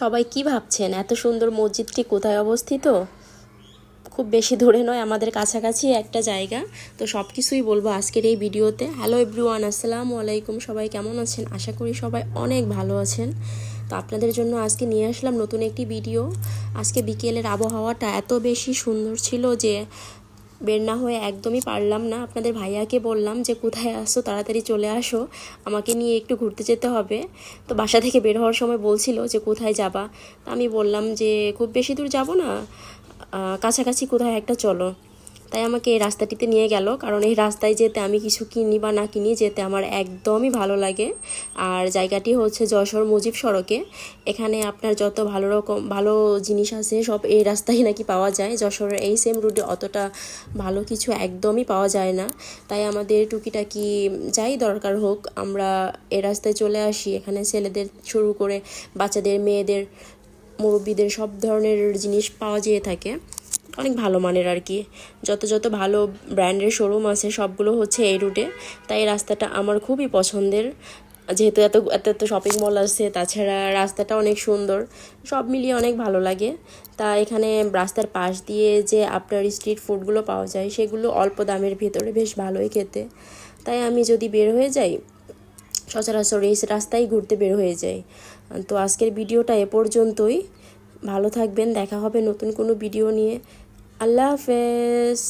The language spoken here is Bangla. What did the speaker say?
সবাই কি ভাবছেন এত সুন্দর মসজিদটি কোথায় অবস্থিত? খুব বেশি দূরে নয়, আমাদের কাছাকাছি একটা জায়গা। তো সব কিছুই বলবো আজকের এই ভিডিওতে। হ্যালো এভরিওয়ান, আসসালামু আলাইকুম। সবাই কেমন আছেন? আশা করি সবাই অনেক ভালো আছেন। তো আপনাদের জন্য আজকে নিয়ে আসলাম নতুন একটি ভিডিও। আজকে বিকেলের আবহাওয়াটা এত বেশি সুন্দর ছিল যে বের না হয়ে একদমই পারলাম না। আপনাদের ভাইয়াকে বললাম যে কোথায় আসো, তাড়াতাড়ি চলে আসো, আমাকে নিয়ে একটু ঘুরতে যেতে হবে। তো বাসা থেকে বের হওয়ার সময় বলছিল যে কোথায় যাবা। তা আমি বললাম যে খুব বেশি দূর যাব না, কাছাকাছি কোথায় একটা চলো। তাই আমাকে এই রাস্তাটিতে নিয়ে গেল, কারণ এই রাস্তায় যেতে আমি কিছু কিনি বা না কিনি যেতে আমার একদমই ভালো লাগে। আর জায়গাটি হচ্ছে যশোর মুজিব সড়কে। এখানে আপনার যত ভালো জিনিস আছে সব এই রাস্তায় নাকি পাওয়া যায়। যশোরের এই সেম রুটে অতটা ভালো কিছু একদমই পাওয়া যায় না। তাই আমাদের টুকিটাকি যাই দরকার হোক আমরা এই রাস্তায় চলে আসি। এখানে ছেলেদের শুরু করে বাচ্চাদের, মেয়েদের, মুরব্বীদের সব ধরনের জিনিস পাওয়া যেয়ে থাকে। অনেক ভালো মানের আর কি। যত ভালো ব্র্যান্ডের শোরুম আছে সবগুলো হচ্ছে এই রুটে। তাই এই রাস্তাটা আমার খুবই পছন্দের, যেহেতু এত এত এত শপিং মল আছে, তাছাড়া রাস্তাটা অনেক সুন্দর, সব মিলিয়ে অনেক ভালো লাগে। তা এখানে রাস্তার পাশ দিয়ে যে আপনার স্ট্রিট ফুডগুলো পাওয়া যায় সেগুলো অল্প দামের ভিতরে বেশ ভালোই খেতে। তাই আমি যদি বের হয়ে যাই সচরাচর এই রাস্তায় ঘুরতে বের হয়ে যাই। তো আজকের ভিডিওটা এ পর্যন্তই। ভালো থাকবেন, দেখা হবে নতুন কোনো ভিডিও নিয়ে। আল্লাহ হাফেজ।